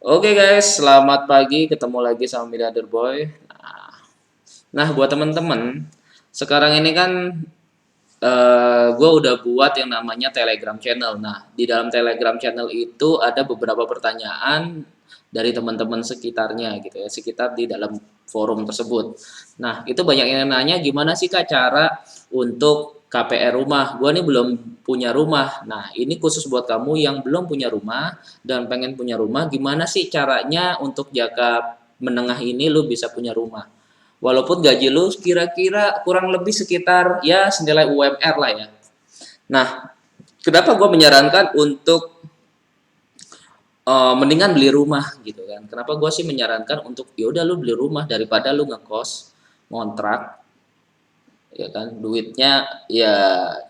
Oke guys, selamat pagi. Ketemu lagi sama Miliarder Boy. Nah, buat teman-teman, sekarang ini kan gue udah buat yang namanya Telegram Channel. Nah, di dalam Telegram Channel itu ada beberapa pertanyaan dari teman-teman sekitarnya gitu ya, sekitar di dalam forum tersebut. Nah, itu banyak yang nanya gimana sih Kak cara untuk KPR rumah. Gue nih belum punya rumah. Nah, ini khusus buat kamu yang belum punya rumah dan pengen punya rumah. Gimana sih caranya untuk jangka menengah ini lu bisa punya rumah? Walaupun gaji lu kira-kira kurang lebih sekitar ya senilai UMR lah ya. Nah, kenapa gue menyarankan untuk mendingan beli rumah gitu kan? Kenapa gue sih menyarankan untuk ya udah lu beli rumah daripada lu ngekos, ngontrak, ya kan? Duitnya ya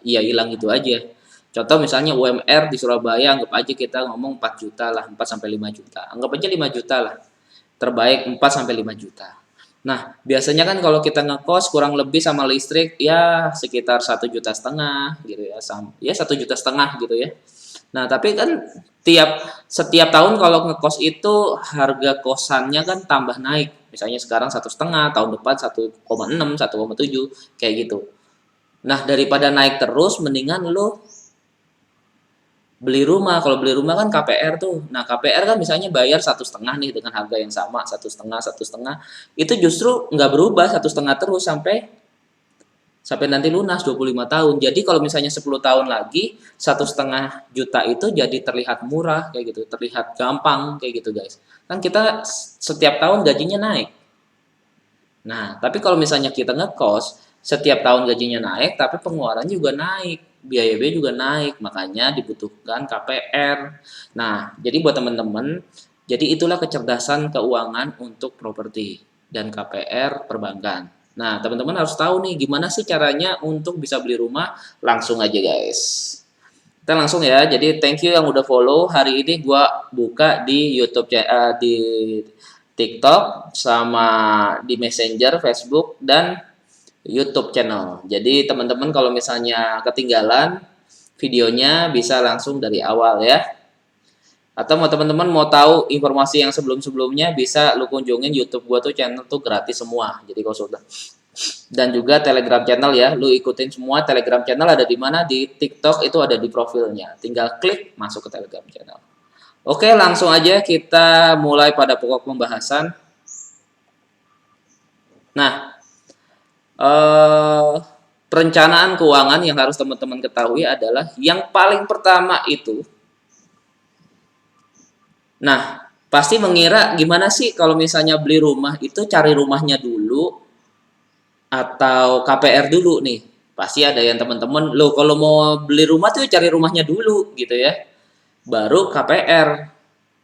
hilang gitu aja. Contoh misalnya UMR di Surabaya, anggap aja kita ngomong 4 juta lah, 4 sampai 5 juta. Anggap aja 5 juta lah. Terbaik 4 sampai 5 juta. Nah, biasanya kan kalau kita ngekos kurang lebih sama listrik ya sekitar 1,5 juta gitu ya, ya 1,5 juta gitu ya. Nah, tapi kan setiap tahun kalau ngekos itu harga kosannya kan tambah naik. Misalnya sekarang 1,5, tahun depan 1,6, 1,7 kayak gitu. Nah, daripada naik terus, mendingan lo beli rumah. Kalau beli rumah kan KPR tuh. Nah, KPR kan misalnya bayar 1,5 nih dengan harga yang sama, 1,5, 1,5. Itu justru nggak berubah 1,5 terus sampai sampai nanti lunas 25 tahun. Jadi kalau misalnya 10 tahun lagi 1,5 juta itu jadi terlihat murah kayak gitu, terlihat gampang kayak gitu guys. Kan kita setiap tahun gajinya naik. Nah, tapi kalau misalnya kita ngekos, setiap tahun gajinya naik, tapi pengeluaran juga naik, biaya biaya juga naik, makanya dibutuhkan KPR. Nah, jadi buat teman-teman, jadi itulah kecerdasan keuangan untuk properti dan KPR perbankan. Nah, teman-teman harus tahu nih gimana sih caranya untuk bisa beli rumah. Langsung aja guys. Kita langsung ya. Jadi thank you yang udah follow. Hari ini gua buka di YouTube di TikTok sama di Messenger, Facebook dan YouTube channel. Jadi teman-teman kalau misalnya ketinggalan videonya bisa langsung dari awal ya. Atau mau teman-teman mau tahu informasi yang sebelum-sebelumnya bisa lu kunjungin YouTube gua tuh channel tuh gratis semua. Jadi kalau sudah dan juga Telegram channel ya, lu ikutin semua Telegram channel ada di mana di TikTok itu ada di profilnya. Tinggal klik masuk ke Telegram channel. Oke, langsung aja kita mulai pada pokok pembahasan. Nah, eh, perencanaan keuangan yang harus teman-teman ketahui adalah yang paling pertama itu. Nah, pasti mengira gimana sih kalau misalnya beli rumah itu cari rumahnya dulu atau KPR dulu nih. Pasti ada yang teman-teman, lo kalau mau beli rumah tuh cari rumahnya dulu gitu ya. Baru KPR.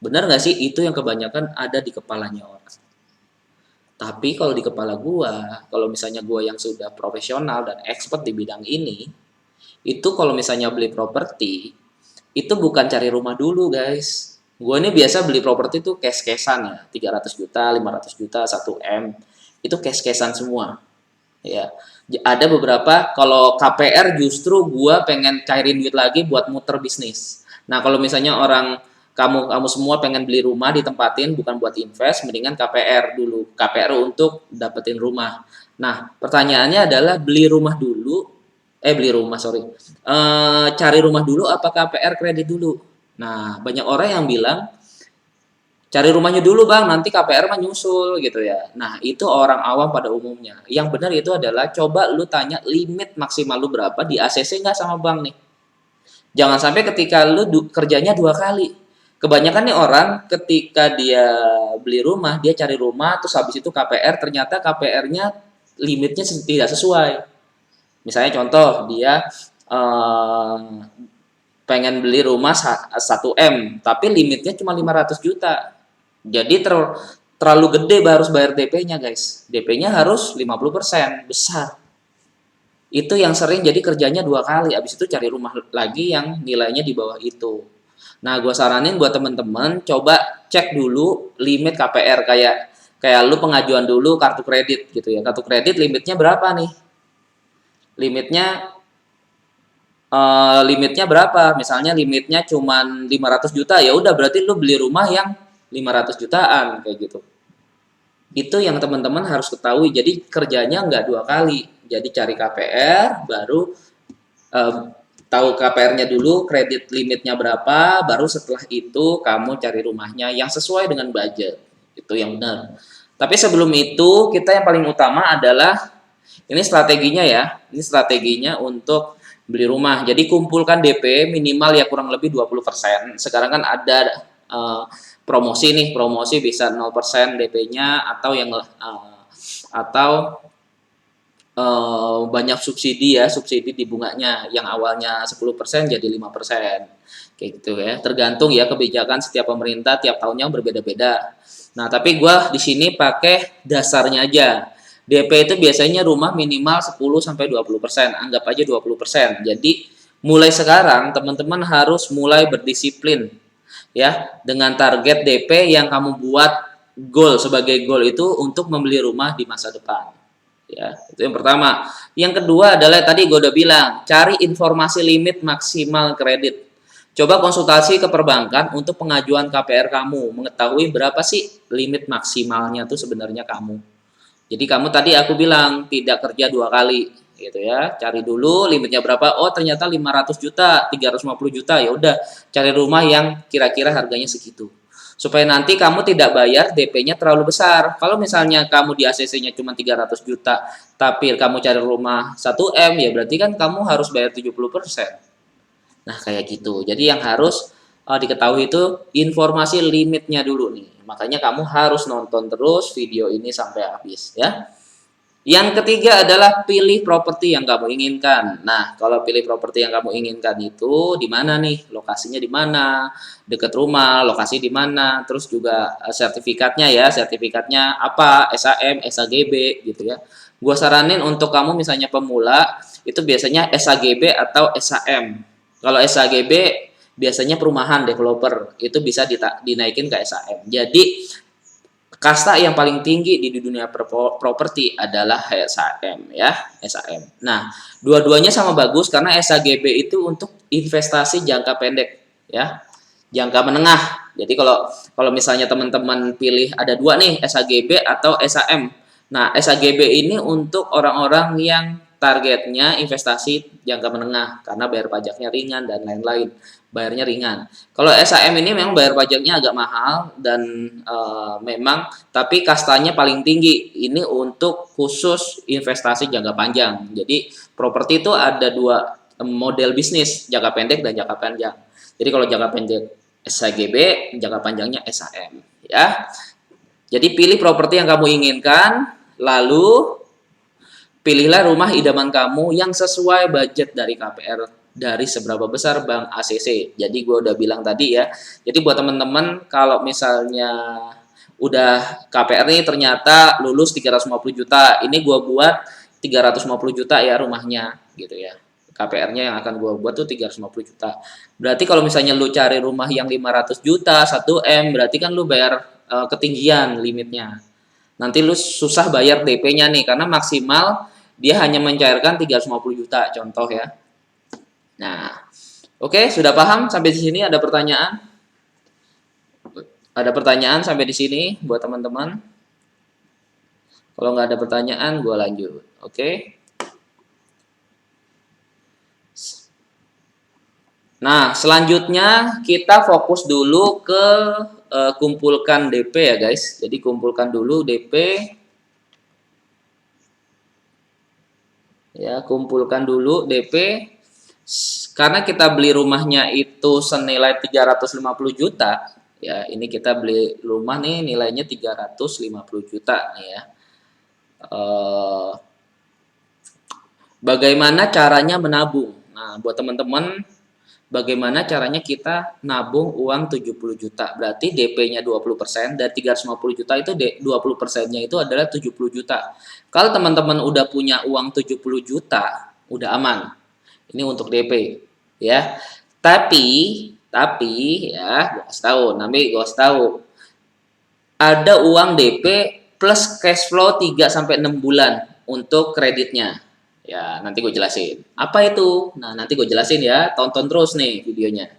Benar nggak sih itu yang kebanyakan ada di kepalanya orang. Tapi kalau di kepala gua, kalau misalnya gua yang sudah profesional dan expert di bidang ini, itu kalau misalnya beli properti, itu bukan cari rumah dulu, guys. Gua ini biasa beli properti tuh cash-cashan ya, 300 juta, 500 juta, 1 M. Itu cash-cashan semua. Ya. Ada beberapa kalau KPR justru gua pengen cairin duit lagi buat muter bisnis. Nah, kalau misalnya kamu semua pengen beli rumah ditempatin bukan buat invest, mendingan KPR dulu. KPR untuk dapetin rumah. Nah, pertanyaannya adalah beli rumah sorry. Cari rumah dulu apa KPR kredit dulu? Nah, banyak orang yang bilang cari rumahnya dulu bang, nanti KPR mah nyusul gitu ya. Nah, itu orang awam pada umumnya. Yang benar itu adalah coba lu tanya limit maksimal lu berapa di ACC nggak sama bank nih. Jangan sampai ketika lu kerjanya 2 kali. Kebanyakan nih orang ketika dia beli rumah, dia cari rumah, terus habis itu KPR, ternyata KPR-nya limitnya tidak sesuai. Misalnya contoh, dia eh, pengen beli rumah 1 M, tapi limitnya cuma 500 juta. Jadi terlalu gede harus bayar DP-nya guys. DP-nya harus 50%, besar. Itu yang sering jadi kerjanya 2 kali, habis itu cari rumah lagi yang nilainya di bawah itu. Nah, gue saranin buat temen-temen coba cek dulu limit KPR kayak kayak lu pengajuan dulu kartu kredit gitu ya. Kartu kredit limitnya berapa nih? Limitnya limitnya berapa? Misalnya limitnya cuma 500 juta, ya udah berarti lu beli rumah yang 500 jutaan kayak gitu. Itu yang teman-teman harus ketahui. Jadi kerjanya nggak dua kali. Jadi cari KPR, baru eh, tahu KPR-nya dulu, kredit limitnya berapa, baru setelah itu kamu cari rumahnya yang sesuai dengan budget. Itu yang benar. Tapi sebelum itu, kita yang paling utama adalah ini strateginya ya. Ini strateginya untuk beli rumah. Jadi kumpulkan DP minimal ya kurang lebih 20%. Sekarang kan ada promosi nih, promosi bisa 0% DP-nya atau yang atau banyak subsidi ya, subsidi di bunganya yang awalnya 10% jadi 5%. Kayak gitu ya. Tergantung ya kebijakan setiap pemerintah tiap tahunnya berbeda-beda. Nah, tapi gua di sini pakai dasarnya aja. DP itu biasanya rumah minimal 10 sampai 20%, anggap aja 20%. Jadi mulai sekarang teman-teman harus mulai berdisiplin ya dengan target DP yang kamu buat goal sebagai goal itu untuk membeli rumah di masa depan. Ya, itu yang pertama. Yang kedua adalah tadi gue udah bilang, cari informasi limit maksimal kredit. Coba konsultasi ke perbankan untuk pengajuan KPR kamu, mengetahui berapa sih limit maksimalnya tuh sebenarnya kamu. Jadi kamu tadi aku bilang tidak kerja dua kali gitu ya. Cari dulu limitnya berapa. Oh, ternyata 500 juta, 350 juta. Ya udah, cari rumah yang kira-kira harganya segitu. Supaya nanti kamu tidak bayar DP-nya terlalu besar. Kalau misalnya kamu di ACC-nya cuma 300 juta, tapi kamu cari rumah 1M, ya berarti kan kamu harus bayar 70%. Nah, kayak gitu. Jadi yang harus diketahui itu informasi limitnya dulu nih. Makanya kamu harus nonton terus video ini sampai habis ya. Yang ketiga adalah pilih properti yang kamu inginkan. Nah, kalau pilih properti yang kamu inginkan itu di mana nih? Lokasinya di mana? Dekat rumah, lokasi di mana? Terus juga sertifikatnya ya, sertifikatnya apa? SAM, SAGB gitu ya. Gua saranin untuk kamu misalnya pemula, itu biasanya SAGB atau SAM. Kalau SAGB biasanya perumahan developer, itu bisa dinaikin ke SAM. Jadi kasta yang paling tinggi di dunia properti adalah SAM ya, SAM. Nah, dua-duanya sama bagus karena SAGB itu untuk investasi jangka pendek ya, jangka menengah. Jadi kalau kalau misalnya teman-teman pilih ada dua nih, SAGB atau SAM. Nah, SAGB ini untuk orang-orang yang targetnya investasi jangka menengah karena bayar pajaknya ringan dan lain-lain, bayarnya ringan. Kalau SAM ini memang bayar pajaknya agak mahal dan memang tapi kastanya paling tinggi. Ini untuk khusus investasi jangka panjang. Jadi properti itu ada dua model bisnis, jangka pendek dan jangka panjang. Jadi kalau jangka pendek SAGB, jangka panjangnya SAM ya. Jadi pilih properti yang kamu inginkan, lalu pilihlah rumah idaman kamu yang sesuai budget dari KPR dari seberapa besar Bank ACC. Jadi gue udah bilang tadi ya. Jadi buat teman-teman kalau misalnya udah KPR nih ternyata lulus 350 juta, ini gue buat 350 juta ya rumahnya gitu ya. KPR-nya yang akan gue buat tuh 350 juta. Berarti kalau misalnya lu cari rumah yang 500 juta, 1M, berarti kan lu bayar ketinggian limitnya. Nanti lu susah bayar DP-nya nih karena maksimal dia hanya mencairkan 350 juta contoh ya. Nah, oke, sudah paham sampai di sini? Ada pertanyaan? Ada pertanyaan sampai di sini buat teman-teman? Kalau nggak ada pertanyaan, gue lanjut. Oke. Nah, selanjutnya kita fokus dulu ke kumpulkan DP ya guys. Jadi kumpulkan dulu DP. Ya, kumpulkan dulu DP. Karena kita beli rumahnya itu senilai 350 juta, ya ini kita beli rumah nih nilainya 350 juta nih ya. Bagaimana caranya menabung? Nah, buat teman-teman, bagaimana caranya kita nabung uang 70 juta? Berarti DP-nya 20% dan 350 juta itu 20%-nya itu adalah 70 juta. Kalau teman-teman udah punya uang 70 juta, udah aman. Ini untuk DP ya. Tapi ya, gue kasih tahu, ada uang DP plus cash flow 3 sampai 6 bulan untuk kreditnya. Ya, nanti gue jelasin. Apa itu? Nah, nanti gue jelasin ya. Tonton terus nih videonya.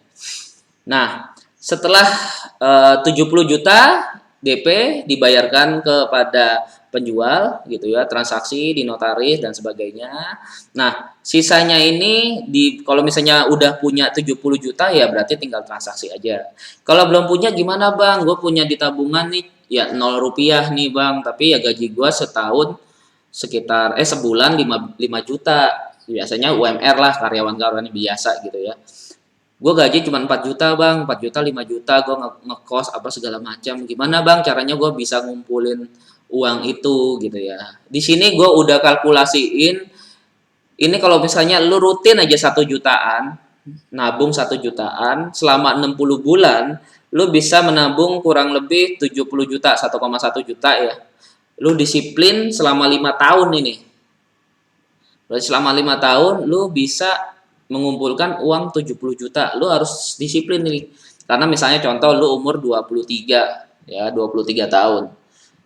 Nah, Setelah 70 juta DP dibayarkan kepada penjual gitu ya, transaksi di notaris dan sebagainya. Nah, sisanya ini kalau misalnya udah punya 70 juta ya berarti tinggal transaksi aja. Kalau belum punya gimana Bang? Gue punya di tabungan nih ya 0 rupiah nih Bang, tapi ya gaji gue setahun sekitar sebulan 5 juta. Biasanya UMR lah, karyawan-karyawan biasa gitu ya. Gue gaji cuma 4 juta bang, 4 juta 5 juta gue ngekos apa segala macam. Gimana bang caranya gue bisa ngumpulin uang itu gitu ya. Di sini gue udah kalkulasiin, ini kalau misalnya lu rutin aja 1 jutaan, nabung 1 jutaan selama 60 bulan, lu bisa menabung kurang lebih 70 juta, 1,1 juta ya. Lu disiplin selama 5 tahun ini. Berarti selama 5 tahun lu bisa mengumpulkan uang 70 juta. Lu harus disiplin nih. Karena misalnya contoh lu umur 23 ya, 23 tahun.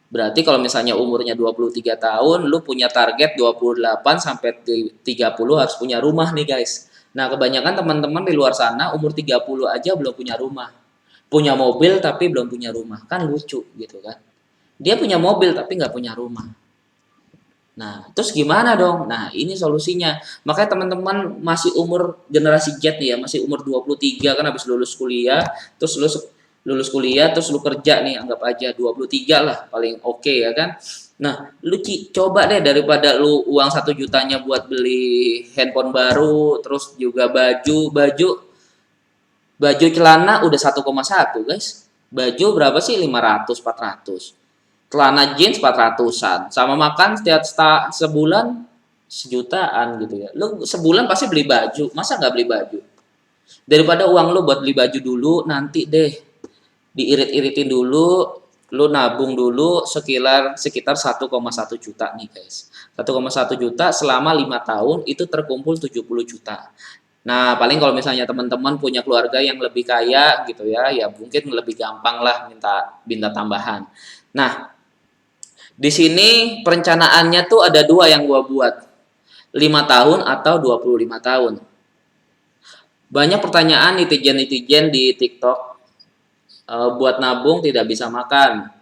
Berarti kalau misalnya umurnya 23 tahun, lu punya target 28 sampai 30 harus punya rumah nih, guys. Nah, kebanyakan teman-teman di luar sana umur 30 aja belum punya rumah. Punya mobil tapi belum punya rumah. Kan lucu gitu kan. Dia punya mobil tapi nggak punya rumah. Nah, terus gimana dong? Nah, ini solusinya. Makanya teman-teman masih umur generasi Z nih ya, masih umur 23 kan habis lulus kuliah, terus lulus kuliah, terus lu kerja nih, anggap aja 23 lah paling oke ya kan. Nah, lu coba deh daripada lu uang 1 jutanya buat beli handphone baru, terus juga baju celana udah 1,1 guys. Baju berapa sih? 500, 400. Celana jeans 400-an, sama makan setiap sebulan sejutaan gitu ya. Lu sebulan pasti beli baju, masa nggak beli baju? Daripada uang lu buat beli baju dulu, nanti deh diirit-iritin dulu, lu nabung dulu sekitar 1,1 juta nih guys. 1,1 juta selama 5 tahun itu terkumpul 70 juta. Nah, paling kalau misalnya teman-teman punya keluarga yang lebih kaya gitu ya, ya mungkin lebih gampang lah minta tambahan. Nah, di sini perencanaannya tuh ada dua yang gua buat. 5 tahun atau 25 tahun. Banyak pertanyaan netizen-netizen di TikTok, buat nabung tidak bisa makan.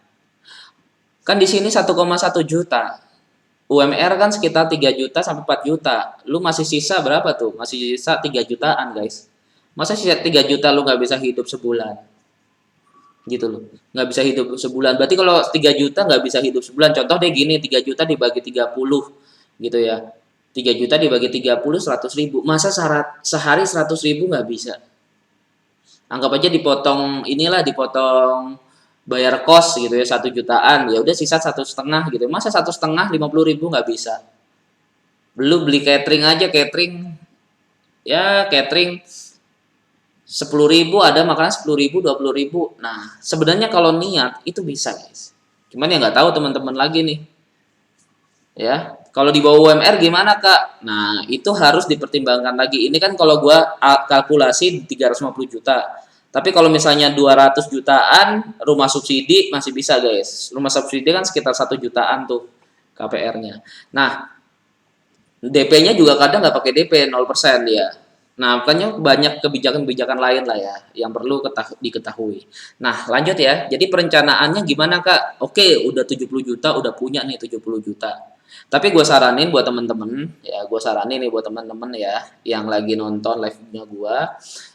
Kan di sini 1,1 juta. UMR kan sekitar 3 juta sampai 4 juta. Lu masih sisa berapa tuh? Masih sisa 3 jutaan, guys. Masa sisa 3 juta lu nggak bisa hidup sebulan? Gitu loh, nggak bisa hidup sebulan. Berarti kalau 3 juta nggak bisa hidup sebulan, contoh deh gini, 3 juta dibagi 30 gitu ya, 3 juta dibagi 30, 100 ribu, masa sehari 100 ribu nggak bisa? Anggap aja dipotong inilah, dipotong bayar kos gitu ya, 1 jutaan, ya udah sisa 1,5 gitu, masa 1,5 50 ribu nggak bisa? Belum beli catering aja, catering 10 ribu, ada makanan 10 ribu, 20 ribu. Nah, sebenarnya kalau niat itu bisa guys. Cuman ya nggak tahu teman-teman lagi nih. Ya, kalau di bawah UMR gimana kak? Nah, itu harus dipertimbangkan lagi. Ini kan kalau gua kalkulasi 350 juta. Tapi kalau misalnya 200 jutaan rumah subsidi masih bisa guys. Rumah subsidi kan sekitar 1 jutaan tuh KPR-nya. Nah, DP-nya juga kadang nggak pakai DP 0% ya. Nah, makanya banyak kebijakan-kebijakan lain lah ya yang perlu diketahui. Nah, lanjut ya. Jadi perencanaannya gimana, Kak? Oke, udah 70 juta, udah punya nih 70 juta. Tapi gue saranin buat temen-temen, ya gue saranin nih buat temen-temen ya yang lagi nonton live-nya gue.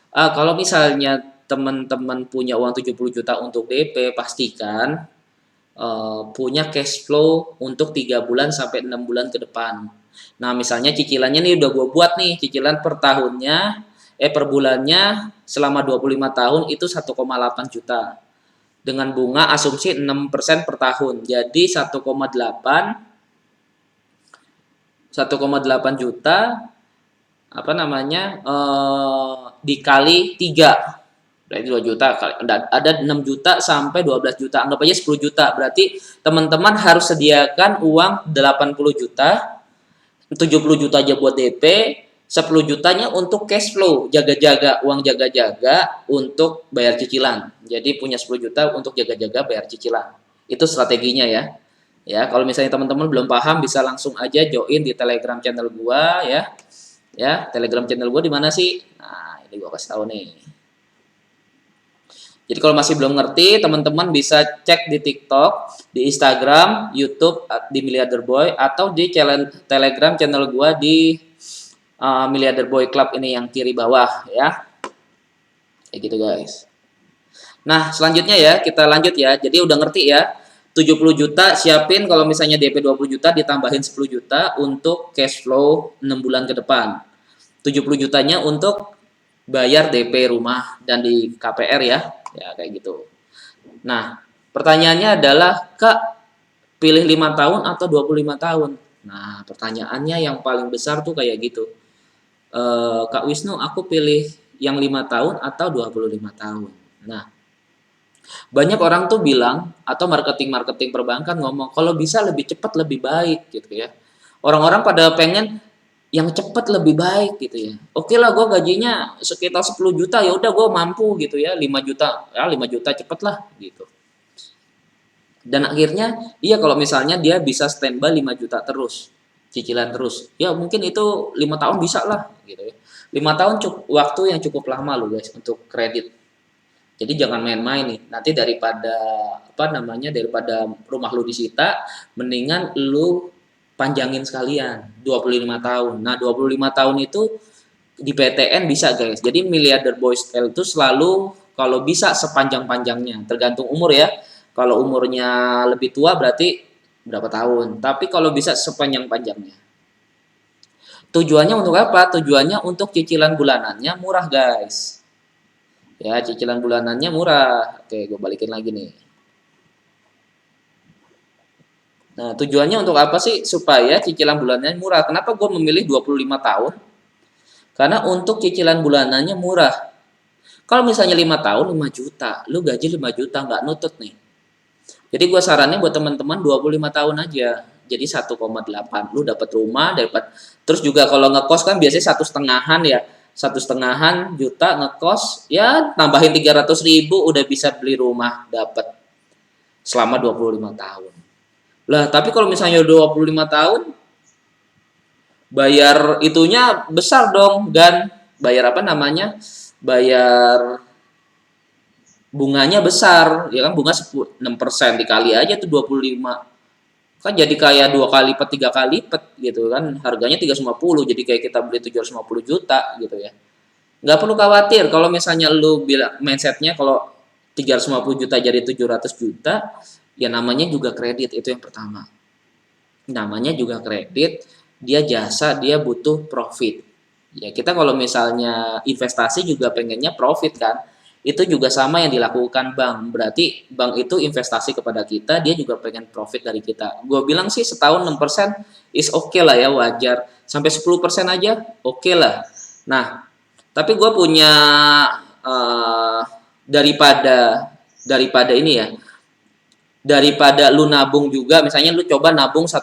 Kalau misalnya temen-temen punya uang 70 juta untuk DP, pastikan punya cash flow untuk 3 bulan sampai 6 bulan ke depan. Nah, misalnya cicilannya nih udah gue buat nih, cicilan per tahunnya, per bulannya selama 25 tahun itu 1,8 juta. Dengan bunga asumsi 6% per tahun. Jadi 1,8 juta apa namanya dikali 3, berarti 2 juta, ada 6 juta sampai 12 juta, anggap aja 10 juta. Berarti teman-teman harus sediakan uang 80 juta, 70 juta aja buat DP, 10 jutanya untuk cash flow, jaga-jaga, uang jaga-jaga untuk bayar cicilan. Jadi punya 10 juta untuk jaga-jaga bayar cicilan. Itu strateginya ya. Ya, kalau misalnya teman-teman belum paham bisa langsung aja join di Telegram channel gua ya. Ya, Telegram channel gua di mana sih? Nah, ini gua kasih tahu nih. Jadi kalau masih belum ngerti, teman-teman bisa cek di TikTok, di Instagram, YouTube di Milliarder Boy, atau di Telegram channel gua di Milliarder Boy Club ini yang kiri bawah ya. Kayak gitu guys. Nah, selanjutnya ya, kita lanjut ya. Jadi udah ngerti ya. 70 juta siapin kalau misalnya DP 20 juta ditambahin 10 juta untuk cash flow 6 bulan ke depan. 70 jutanya untuk bayar DP rumah dan di KPR ya. Ya kayak gitu. Nah, pertanyaannya adalah, Kak, pilih 5 tahun atau 25 tahun? Nah, pertanyaannya yang paling besar tuh kayak gitu. Kak Wisnu, aku pilih yang 5 tahun atau 25 tahun. Nah, banyak orang tuh bilang, atau marketing-marketing perbankan ngomong, kalau bisa lebih cepat lebih baik gitu ya. Orang-orang pada pengen yang cepat lebih baik gitu ya. Oke lah, gue gajinya sekitar 10 juta, ya udah gue mampu gitu ya. 5 juta, ya 5 juta cepet lah gitu. Dan akhirnya, iya kalau misalnya dia bisa standby 5 juta terus, cicilan terus, ya mungkin itu 5 tahun bisa lah gitu ya. 5 tahun waktu yang cukup lama loh guys untuk kredit. Jadi jangan main-main nih. Nanti daripada daripada rumah lu disita, mendingan lu panjangin sekalian 25 tahun. Nah, 25 tahun itu di PTN bisa guys. Jadi Milliarder Boys Style itu selalu kalau bisa sepanjang-panjangnya, tergantung umur ya. Kalau umurnya lebih tua berarti berapa tahun. Tapi kalau bisa sepanjang-panjangnya. Tujuannya untuk apa? Tujuannya untuk cicilan bulanannya murah guys. Ya, cicilan bulanannya murah. Oke, gue balikin lagi nih. Nah, tujuannya untuk apa sih? Supaya cicilan bulanannya murah. Kenapa gue memilih 25 tahun? Karena untuk cicilan bulanannya murah. Kalau misalnya 5 tahun 5 juta, lu gaji 5 juta nggak nutut nih. Jadi gue sarannya buat teman-teman 25 tahun aja. Jadi 1,8 lu dapat rumah, dapat terus juga kalau ngekos kan biasanya 1,5 ya. 1,5 juta ngekos, ya tambahin 300.000 udah bisa beli rumah dapat selama 25 tahun. Lah, tapi kalau misalnya 25 tahun bayar itunya besar dong, dan bayar apa namanya? Bayar bunganya besar, ya kan bunga 6% dikali aja tuh 25. Kan jadi kayak 2 kali lipat, 3 kali lipat gitu kan. Harganya 350, jadi kayak kita beli 750 juta gitu ya. Nggak perlu khawatir kalau misalnya lu bilang mindsetnya kalau 350 juta jadi 700 juta, ya namanya juga kredit, itu yang pertama. Namanya juga kredit, dia jasa, dia butuh profit. Ya kita kalau misalnya investasi juga pengennya profit kan. Itu juga sama yang dilakukan bank. Berarti bank itu investasi kepada kita, dia juga pengen profit dari kita. Gue bilang sih setahun 6% is okay lah ya, wajar. Sampai 10% aja oke lah. Nah, tapi gue punya uh, daripada daripada ini ya, daripada lu nabung juga, misalnya lu coba nabung 1,8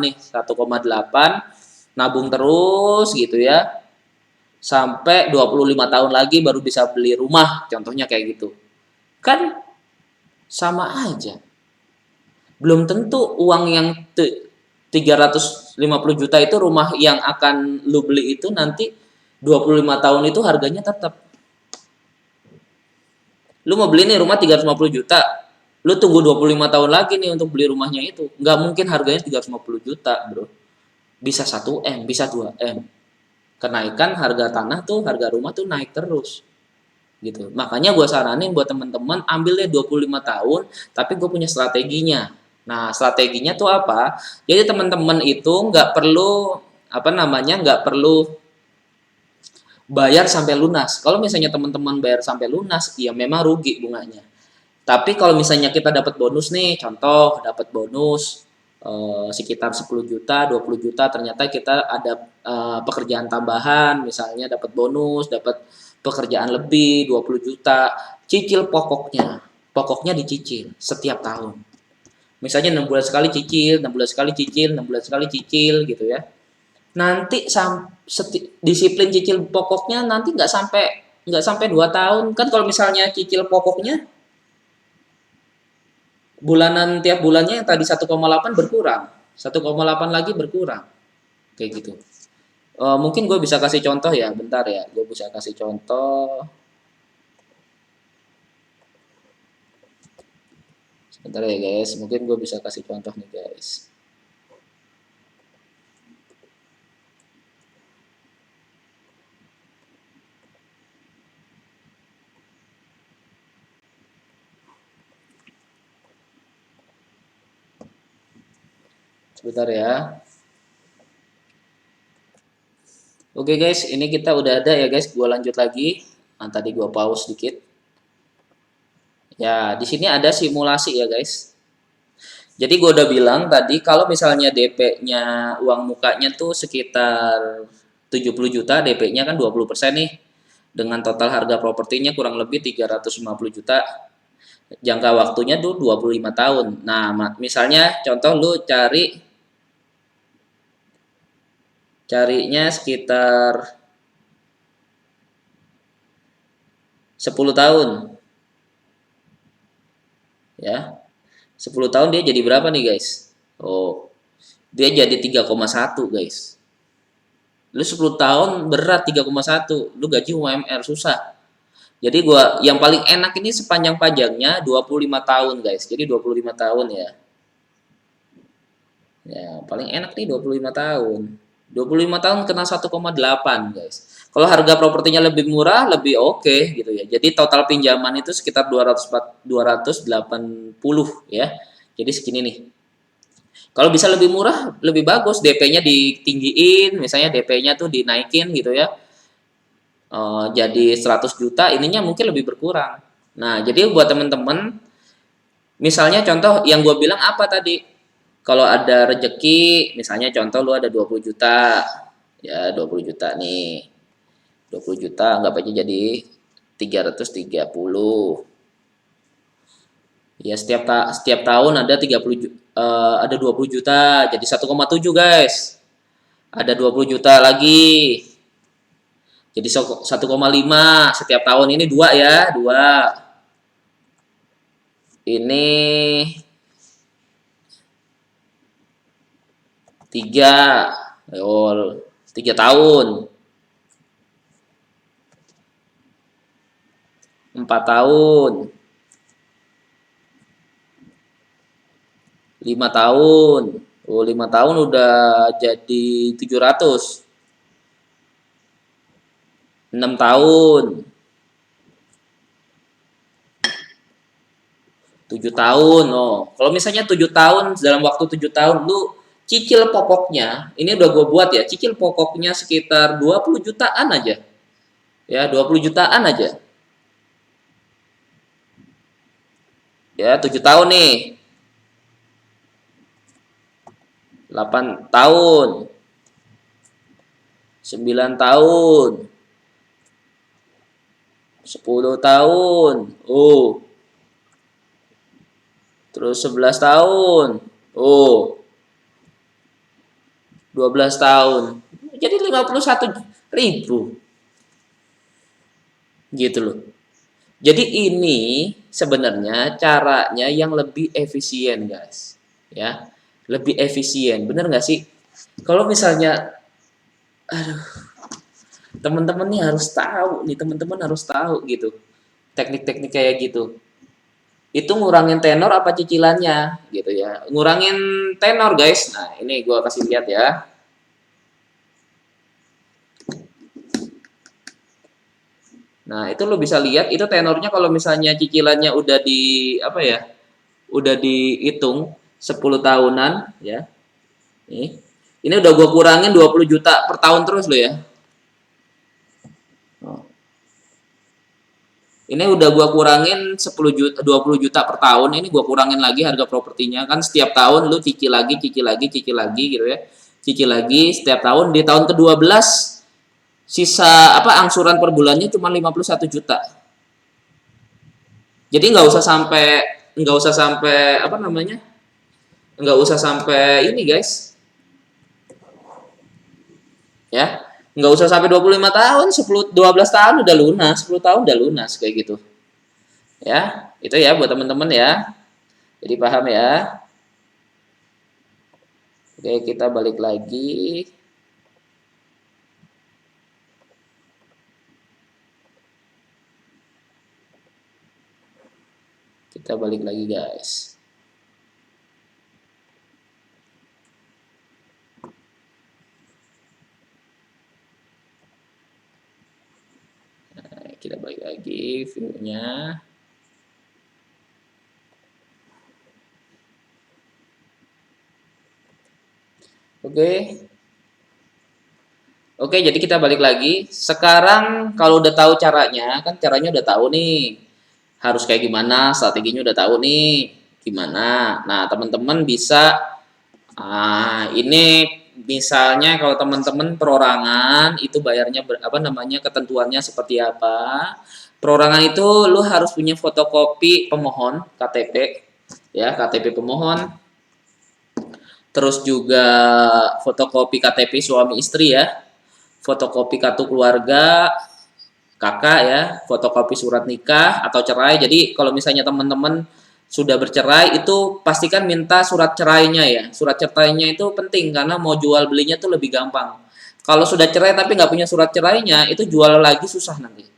nih, 1,8 nabung terus gitu ya sampai 25 tahun lagi baru bisa beli rumah, contohnya kayak gitu. Kan sama aja. Belum tentu uang yang 350 juta itu rumah yang akan lu beli itu nanti 25 tahun itu harganya tetap. Lu mau beli nih rumah 350 juta, lu tunggu 25 tahun lagi nih untuk beli rumahnya itu. Nggak mungkin harganya 350 juta, bro. Bisa 1 M, bisa 2 M. Kenaikan harga tanah tuh, harga rumah tuh naik terus. Gitu. Makanya gue saranin buat teman-teman ambil deh 25 tahun, tapi gue punya strateginya. Nah, strateginya tuh apa? Jadi teman-teman itu nggak perlu nggak perlu bayar sampai lunas. Kalau misalnya teman-teman bayar sampai lunas, ya memang rugi bunganya. Tapi kalau misalnya kita dapat bonus nih, contoh dapat bonus sekitar 10 juta, 20 juta, ternyata kita ada pekerjaan tambahan, misalnya dapat bonus, dapat pekerjaan lebih 20 juta, cicil pokoknya. Pokoknya dicicil setiap tahun. Misalnya 6 bulan sekali cicil, 6 bulan sekali cicil, 6 bulan sekali cicil gitu ya. Nanti disiplin cicil pokoknya nanti nggak sampai 2 tahun. Kan kalau misalnya cicil pokoknya bulanan tiap bulannya yang tadi 1,8 berkurang, 1,8 lagi berkurang, kayak gitu. Mungkin gue bisa kasih contoh ya, bentar ya, gue bisa kasih contoh. Bentar ya guys, mungkin gue bisa kasih contoh nih guys. Sebentar ya. Oke guys, ini kita udah ada ya guys. Gua lanjut lagi. Nah, tadi gua pause sedikit. Ya, di sini ada simulasi ya guys. Jadi gua udah bilang tadi kalau misalnya DP-nya uang mukanya tuh sekitar 70 juta, DP-nya kan 20% nih. Dengan total harga propertinya kurang lebih 350 juta. Jangka waktunya tuh 25 tahun. Nah, misalnya contoh lu carinya sekitar 10 tahun ya. 10 tahun dia jadi berapa nih guys? Oh, dia jadi 3,1 guys. Lu 10 tahun berat 3,1, lu gaji UMR susah. Jadi gua yang paling enak ini sepanjang pajaknya 25 tahun guys. Jadi 25 tahun ya. Ya, paling enak nih 25 tahun. 25 tahun kena 1,8 guys. Kalau harga propertinya lebih murah, lebih oke gitu ya. Jadi total pinjaman itu sekitar 280 ya. Jadi segini nih. Kalau bisa lebih murah, lebih bagus. DP-nya ditinggiin, misalnya DP-nya tuh dinaikin gitu ya. Jadi 100 juta, ininya mungkin lebih berkurang. Nah, jadi buat temen-temen, misalnya contoh yang gue bilang apa tadi? Kalau ada rejeki, misalnya contoh lu ada 20 juta, ya 20 juta nih. 20 juta anggap aja jadi 330. Ya setiap tahun ada 30 ada 20 juta, jadi 1,7 guys. Ada 20 juta lagi. Jadi 1,5 setiap tahun ini dua ya, dua. Ini tiga, oh, 3 tahun, 4 tahun, 5 tahun. Oh, 5 tahun udah jadi 700. 6 tahun, 7 tahun. Oh, kalau misalnya 7 tahun, dalam waktu 7 tahun lu cicil pokoknya, ini udah gue buat ya, cicil pokoknya sekitar 20 jutaan aja. Ya, 20 jutaan aja. Ya, 7 tahun nih. 8 tahun, 9 tahun, 10 tahun. Oh, terus 11 tahun. Oh, 12 tahun. Jadi 51.000 gitu loh. Jadi ini sebenarnya caranya yang lebih efisien, guys. Ya, lebih efisien. Bener nggak sih? Kalau misalnya, aduh, teman-teman nih harus tahu nih, teman-teman harus tahu gitu. Teknik-teknik kayak gitu. Itu ngurangin tenor apa cicilannya gitu ya. Ngurangin tenor, guys. Nah, ini gua kasih lihat ya. Nah, itu lo bisa lihat itu tenornya kalau misalnya cicilannya udah di apa ya? Udah dihitung 10 tahunan ya. Nih. Ini udah gua kurangin 20 juta per tahun terus lo ya. Oh. Ini udah gua kurangin 10 juta 20 juta per tahun. Ini gua kurangin lagi harga propertinya kan setiap tahun lu cicil lagi, cicil lagi, cicil lagi gitu ya. Cicil lagi setiap tahun di tahun ke-12 sisa apa angsuran per bulannya cuma 51 juta. Jadi nggak usah sampai apa namanya? Nggak usah sampai ini guys, ya. Nggak usah sampai 25 tahun, 12 tahun udah lunas, 10 tahun udah lunas kayak gitu. Ya, itu ya buat teman-teman ya. Jadi paham ya. Oke, kita balik lagi. Kita balik lagi guys. Di view-nya. Oke. Oke, jadi kita balik lagi. Sekarang kalau udah tahu caranya, kan caranya udah tahu nih. Harus kayak gimana, strateginya udah tahu nih. Gimana. Nah, teman-teman bisa ini misalnya kalau teman-teman perorangan itu bayarnya apa namanya ketentuannya seperti apa. Perorangan itu lu harus punya fotokopi pemohon KTP ya, KTP pemohon. Terus juga fotokopi KTP suami istri ya, fotokopi kartu keluarga kakak ya, fotokopi surat nikah atau cerai. Jadi kalau misalnya teman-teman sudah bercerai itu pastikan minta surat cerainya ya. Surat cerainya itu penting karena mau jual belinya tuh lebih gampang. Kalau sudah cerai tapi nggak punya surat cerainya itu jual lagi susah nanti.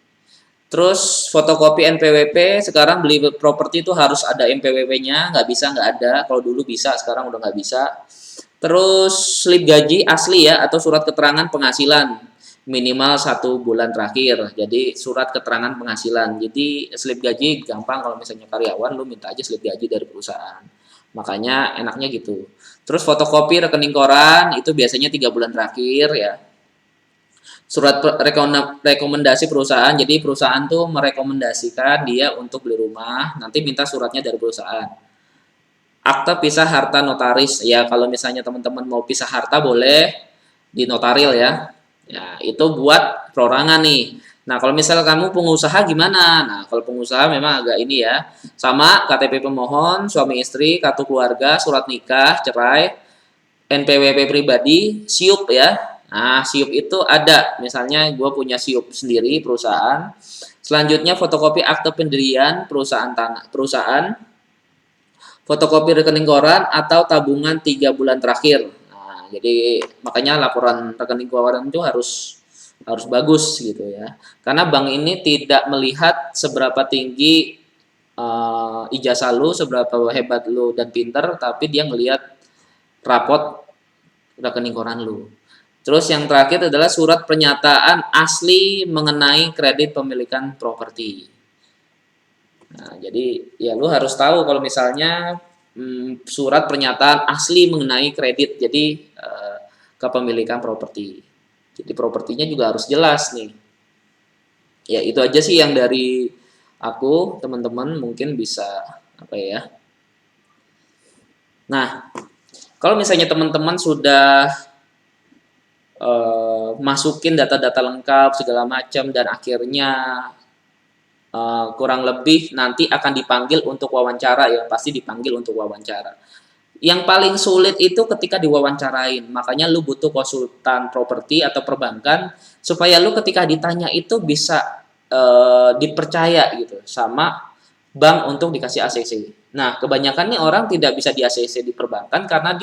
Terus fotokopi NPWP, sekarang beli properti itu harus ada NPWP-nya, nggak bisa nggak ada. Kalau dulu bisa, sekarang udah nggak bisa. Terus slip gaji asli ya atau surat keterangan penghasilan minimal 1 bulan terakhir. Jadi surat keterangan penghasilan. Jadi slip gaji gampang kalau misalnya karyawan lu minta aja slip gaji dari perusahaan. Makanya enaknya gitu. Terus fotokopi rekening koran itu biasanya 3 bulan terakhir ya. Surat rekomendasi perusahaan. Jadi perusahaan tuh merekomendasikan dia untuk beli rumah, nanti minta suratnya dari perusahaan. Akta pisah harta notaris ya, kalau misalnya teman-teman mau pisah harta boleh di notaril ya. Ya, itu buat perorangan nih. Nah, kalau misalnya kamu pengusaha gimana? Nah, kalau pengusaha memang agak ini ya. Sama KTP pemohon, suami istri, kartu keluarga, surat nikah, cerai, NPWP pribadi, SIUP ya. Nah, SIUP itu ada. Misalnya gue punya SIUP sendiri perusahaan. Selanjutnya fotokopi akte pendirian perusahaan, fotokopi rekening koran atau tabungan 3 bulan terakhir. Nah, jadi makanya laporan rekening koran itu harus bagus gitu ya. Karena bank ini tidak melihat seberapa tinggi ijazah lu, seberapa hebat lu dan pinter, tapi dia ngelihat rapot rekening koran lu. Terus yang terakhir adalah surat pernyataan asli mengenai kredit pemilikan properti. Nah, jadi ya lu harus tahu kalau misalnya surat pernyataan asli mengenai kredit, jadi kepemilikan properti. Jadi propertinya juga harus jelas nih. Ya itu aja sih yang dari aku, teman-teman mungkin bisa apa ya. Nah, kalau misalnya teman-teman sudah masukin data-data lengkap segala macam dan akhirnya kurang lebih nanti akan dipanggil untuk wawancara ya, pasti dipanggil untuk wawancara. Yang paling sulit itu ketika diwawancarain, makanya lu butuh konsultan properti atau perbankan supaya lu ketika ditanya itu bisa dipercaya gitu sama bank untuk dikasih ACC. Nah, kebanyakan nih orang tidak bisa di ACC di perbankan karena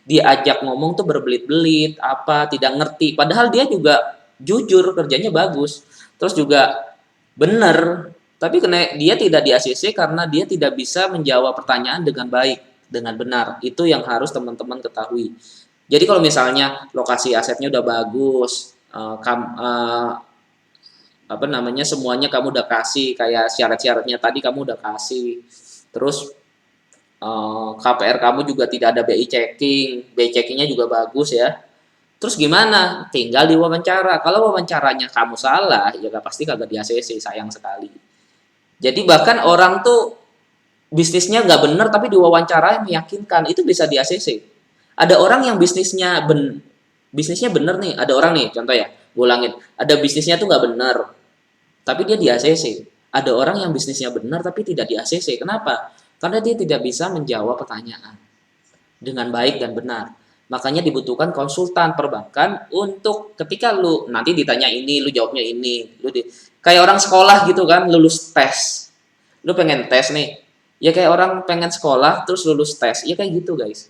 diajak ngomong tuh berbelit-belit, apa tidak ngerti. Padahal dia juga jujur, kerjanya bagus. Terus juga benar, tapi kena dia tidak di ACC karena dia tidak bisa menjawab pertanyaan dengan baik, dengan benar. Itu yang harus teman-teman ketahui. Jadi kalau misalnya lokasi asetnya udah bagus, apa namanya semuanya kamu udah kasih, kayak syarat-syaratnya tadi kamu udah kasih, terus KPR kamu juga tidak ada BI checking, BI checkingnya juga bagus ya. Terus gimana? Tinggal diwawancara. Kalau wawancaranya kamu salah, ya pasti kagak di ACC, sayang sekali. Jadi bahkan orang tuh bisnisnya nggak bener tapi diwawancara meyakinkan, itu bisa di ACC. Ada orang yang bisnisnya bener nih, ada orang nih contoh ya, gue ulangin, ada bisnisnya tuh nggak bener tapi dia di ACC. Ada orang yang bisnisnya benar tapi tidak di ACC. Kenapa? Karena dia tidak bisa menjawab pertanyaan dengan baik dan benar. Makanya dibutuhkan konsultan perbankan untuk ketika lu nanti ditanya ini, lu jawabnya ini. Kayak orang sekolah gitu kan, lulus tes. Lu pengen tes nih. Ya kayak orang pengen sekolah terus lulus tes. Ya kayak gitu guys.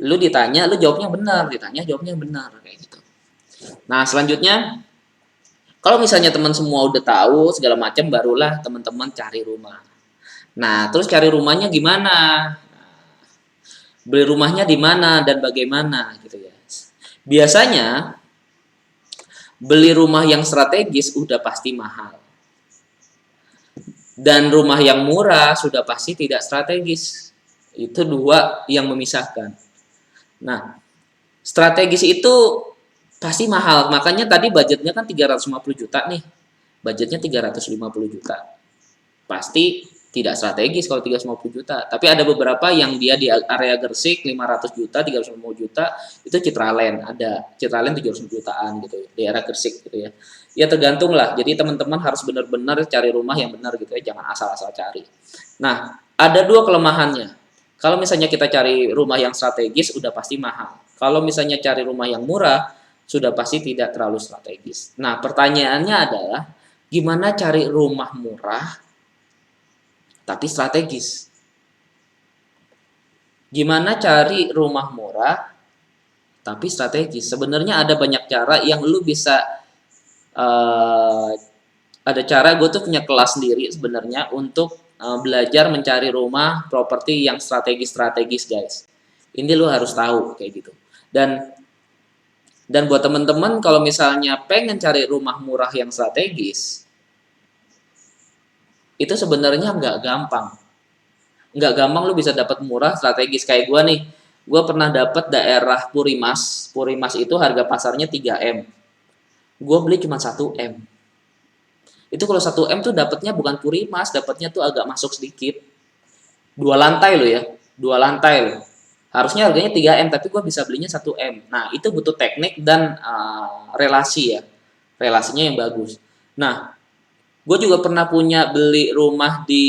Lu ditanya, lu jawabnya benar. Ditanya, jawabnya benar. Kayak gitu. Nah selanjutnya, kalau misalnya teman semua udah tahu segala macam, barulah teman-teman cari rumah. Nah, terus cari rumahnya gimana? Beli rumahnya di mana dan bagaimana gitu ya. Biasanya beli rumah yang strategis udah pasti mahal. Dan rumah yang murah sudah pasti tidak strategis. Itu dua yang memisahkan. Nah, strategis itu pasti mahal. Makanya tadi budgetnya kan 350 juta nih. Budgetnya 350 juta. Pasti tidak strategis kalau 350 juta. Tapi ada beberapa yang dia di area Gresik 500 juta, 350 juta, itu Citraland ada. Citraland 750 jutaan gitu di area Gresik gitu ya. Ya tergantung lah. Jadi teman-teman harus benar-benar cari rumah yang benar gitu ya, jangan asal-asal cari. Nah, ada dua kelemahannya. Kalau misalnya kita cari rumah yang strategis udah pasti mahal. Kalau misalnya cari rumah yang murah sudah pasti tidak terlalu strategis. Nah, pertanyaannya adalah gimana cari rumah murah tapi strategis? Gimana cari rumah murah tapi strategis? Sebenarnya ada banyak cara yang lu bisa uh, ada cara. Gue tuh punya kelas sendiri sebenarnya untuk belajar mencari rumah properti yang strategis guys. Ini lu harus tahu kayak gitu. Dan buat temen-temen kalau misalnya pengen cari rumah murah yang strategis, itu sebenarnya nggak gampang lu bisa dapat murah strategis. Kayak gue nih, gue pernah dapat daerah Purimas itu harga pasarnya 3M, gue beli cuma 1M. Itu kalau 1M tuh dapatnya bukan Purimas, dapatnya tuh agak masuk sedikit, 2 lantai loh ya, 2 lantai loh. Harusnya harganya 3M tapi gue bisa belinya 1M. Nah itu butuh teknik dan relasi ya, relasinya yang bagus. Nah gue juga pernah punya beli rumah di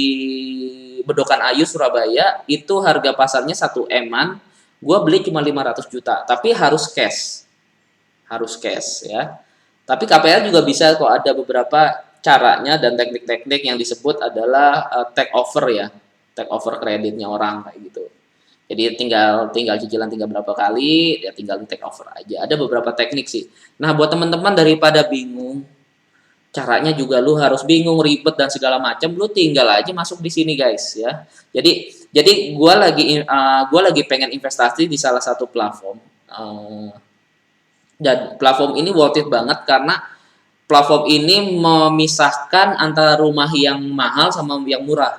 Bedokan Ayu Surabaya, itu harga pasarnya 1M-an, gue beli cuma 500 juta tapi harus cash ya. Tapi KPR juga bisa kok, ada beberapa caranya dan teknik-teknik yang disebut adalah take over ya, take over kreditnya orang kayak gitu. Jadi tinggal cicilan tinggal berapa kali, ya tinggal di take over aja. Ada beberapa teknik sih. Nah, buat teman-teman daripada bingung, caranya juga lu harus bingung, ribet dan segala macam, lu tinggal aja masuk di sini guys ya. Jadi gua lagi pengen investasi di salah satu platform. Dan platform ini worth it banget karena platform ini memisahkan antara rumah yang mahal sama yang murah.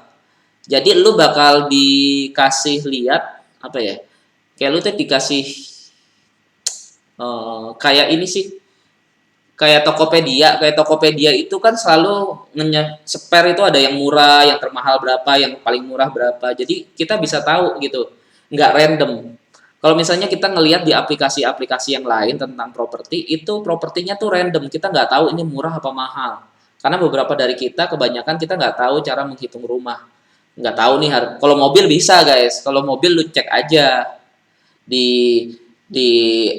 Jadi lu bakal dikasih lihat apa ya? Kayak lu tuh dikasih kayak ini sih, kayak Tokopedia itu kan selalu spare itu ada yang murah, yang termahal berapa, yang paling murah berapa. Jadi kita bisa tahu gitu, nggak random. Kalau misalnya kita ngelihat di aplikasi-aplikasi yang lain tentang properti, itu propertinya tuh random, kita nggak tahu ini murah apa mahal. Karena beberapa dari kita, kebanyakan kita nggak tahu cara menghitung rumah, nggak tahu nih harga. Kalau mobil bisa guys, kalau mobil lu cek aja di di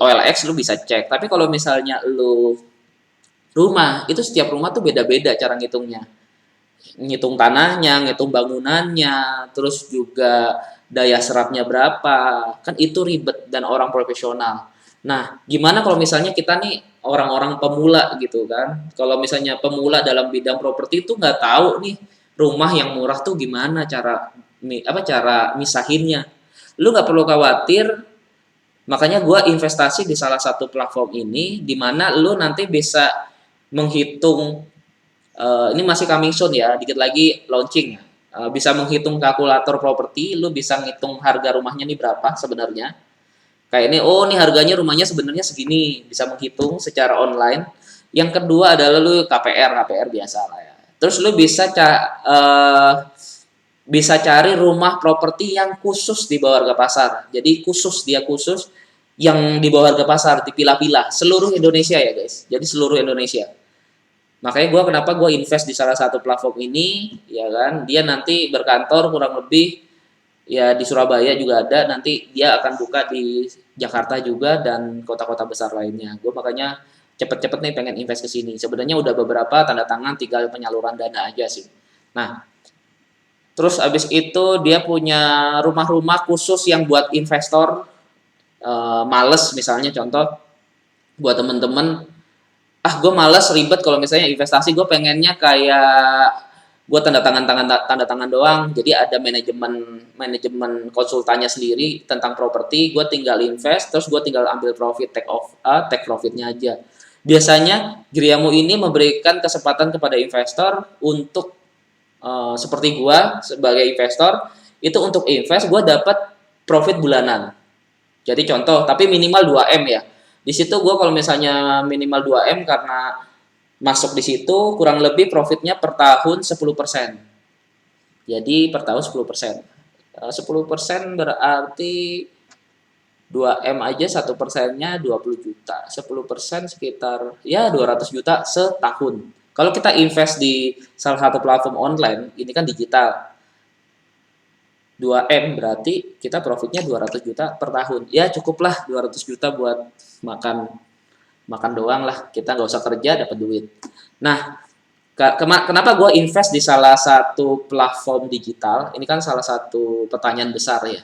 OLX lu bisa cek. Tapi kalau misalnya lu rumah, itu setiap rumah tuh beda-beda cara ngitungnya. Ngitung tanahnya, ngitung bangunannya, terus juga daya serapnya berapa. Kan itu ribet dan orang profesional. Nah, gimana kalau misalnya kita nih orang-orang pemula gitu kan. Kalau misalnya pemula dalam bidang properti itu nggak tahu nih rumah yang murah tuh gimana cara misahinnya. Lu nggak perlu khawatir. Makanya gue investasi di salah satu platform ini, di mana lu nanti bisa menghitung, ini masih coming soon ya, dikit lagi launching ya. Bisa menghitung kalkulator properti, lu bisa ngitung harga rumahnya nih berapa sebenarnya. Kayak ini, oh nih harganya rumahnya sebenarnya segini, bisa menghitung secara online. Yang kedua adalah lu KPR biasa lah ya. Terus lu bisa cari rumah properti yang khusus di bawah harga pasar. Jadi khusus yang di bawah harga pasar, dipilah-pilah seluruh Indonesia ya guys. Jadi seluruh Indonesia. Makanya kenapa gue invest di salah satu platform ini, ya kan? Dia nanti berkantor kurang lebih ya di Surabaya juga ada, nanti dia akan buka di Jakarta juga dan kota-kota besar lainnya. Gue makanya cepet-cepet nih pengen invest ke sini. Sebenarnya udah beberapa tanda tangan, tinggal penyaluran dana aja sih. Nah, terus abis itu dia punya rumah-rumah khusus yang buat investor, males misalnya contoh buat temen-temen, gue males ribet kalau misalnya investasi, gue pengennya kayak gue tanda tangan doang, jadi ada manajemen konsultannya sendiri tentang properti, gue tinggal invest, terus gue tinggal ambil profit, take profitnya aja. Biasanya Griamu ini memberikan kesempatan kepada investor untuk seperti gua sebagai investor itu untuk invest gua dapat profit bulanan. Jadi contoh, tapi minimal 2M ya. Di situ gua kalau misalnya minimal 2M karena masuk di situ kurang lebih profitnya per tahun 10%. Jadi per tahun 10%. 10% berarti 2M aja 1%-nya 20 juta. 10% sekitar ya 200 juta setahun. Kalau kita invest di salah satu platform online, ini kan digital. 2M berarti kita profitnya 200 juta per tahun. Ya cukuplah 200 juta buat makan makan doang lah. Kita nggak usah kerja dapat duit. Nah, kenapa gue invest di salah satu platform digital? Ini kan salah satu pertanyaan besar ya.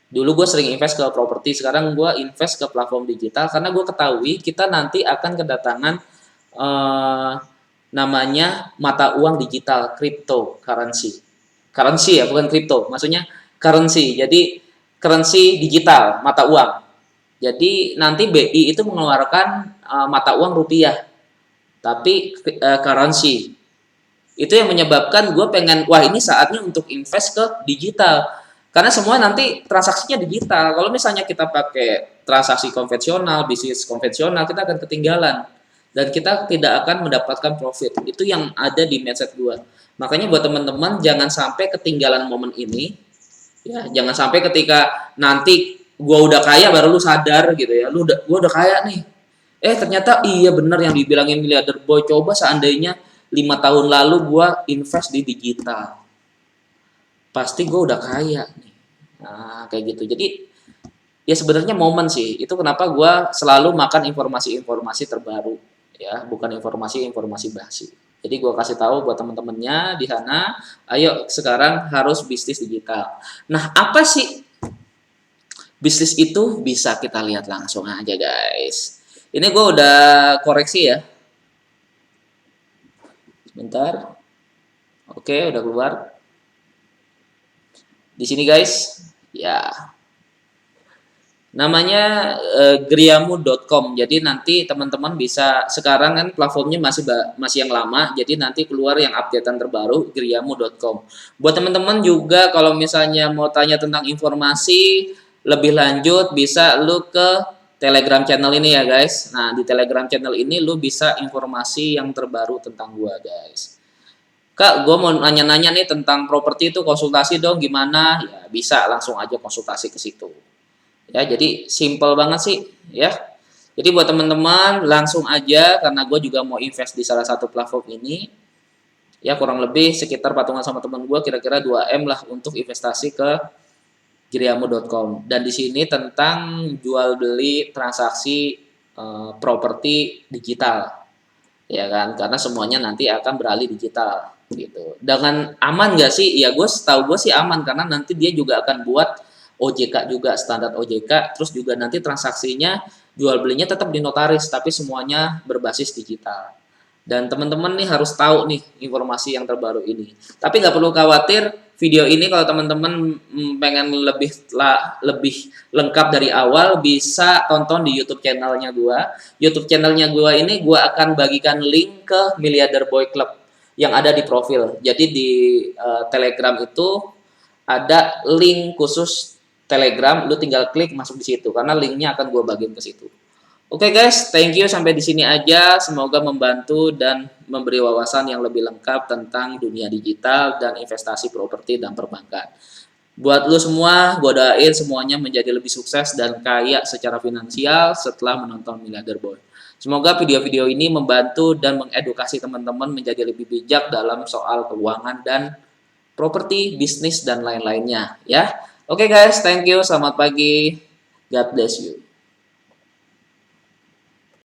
Dulu gue sering invest ke properti, sekarang gue invest ke platform digital karena gue ketahui kita nanti akan kedatangan namanya mata uang digital, cryptocurrency. Currency ya, bukan crypto, maksudnya currency. Jadi currency digital, mata uang. Jadi nanti BI itu mengeluarkan mata uang rupiah, tapi currency. Itu yang menyebabkan gue pengen, wah ini saatnya untuk invest ke digital. Karena semua nanti transaksinya digital. Kalau misalnya kita pakai transaksi konvensional, bisnis konvensional, kita akan ketinggalan. Dan kita tidak akan mendapatkan profit. Itu yang ada di mindset gue. Makanya buat teman-teman, jangan sampai ketinggalan momen ini. Ya, jangan sampai ketika nanti gue udah kaya baru lu sadar gitu ya. Gue udah kaya nih. Ternyata iya bener yang dibilangin miliarder boy. Coba seandainya 5 tahun lalu gue invest di digital, pasti gue udah kaya nih. Nah kayak gitu. Jadi ya sebenarnya momen sih. Itu kenapa gue selalu makan informasi-informasi terbaru, ya, bukan informasi-informasi basi. Jadi gue kasih tahu buat temen-temennya di sana, ayo sekarang harus bisnis digital. Nah apa sih bisnis itu? Bisa kita lihat langsung aja guys. Ini gue udah koreksi ya. Sebentar. Oke, udah keluar. Di sini guys, ya. Namanya griamu.com. Jadi nanti teman-teman bisa, sekarang kan platformnya masih yang lama, jadi nanti keluar yang updatean terbaru griamu.com. Buat teman-teman juga kalau misalnya mau tanya tentang informasi lebih lanjut, bisa lu ke Telegram channel ini ya guys. Nah, di Telegram channel ini lu bisa informasi yang terbaru tentang gua guys. Kak, gue mau nanya-nanya nih tentang properti itu, konsultasi dong gimana? Ya bisa langsung aja konsultasi ke situ. Ya, jadi simple banget sih ya. Jadi buat teman-teman langsung aja, karena gue juga mau invest di salah satu platform ini. Ya kurang lebih sekitar patungan sama teman gue kira-kira 2M lah untuk investasi ke giriamu.com. Dan di sini tentang jual beli transaksi properti digital. Ya kan, karena semuanya nanti akan beralih digital gitu. Dengan aman nggak sih? Ya gue setahu gue sih aman, karena nanti dia juga akan buat OJK juga, standar OJK, terus juga nanti transaksinya jual belinya tetap di notaris, tapi semuanya berbasis digital. Dan teman-teman nih harus tahu nih informasi yang terbaru ini. Tapi nggak perlu khawatir, video ini kalau teman-teman pengen lebih lengkap dari awal, bisa tonton di YouTube channelnya gua. YouTube channelnya gua ini gua akan bagikan link ke Miliarder Boy Club yang ada di profil. Jadi di Telegram itu ada link khusus Telegram, lu tinggal klik masuk di situ karena linknya akan gue bagiin ke situ. Oke guys, thank you sampai di sini aja. Semoga membantu dan memberi wawasan yang lebih lengkap tentang dunia digital dan investasi properti dan perbankan. Buat lu semua, gue doain semuanya menjadi lebih sukses dan kaya secara finansial setelah menonton Miliarder Boy. Semoga video-video ini membantu dan mengedukasi teman-teman menjadi lebih bijak dalam soal keuangan dan properti, bisnis, dan lain-lainnya ya. Oke guys, thank you, selamat pagi, God bless you.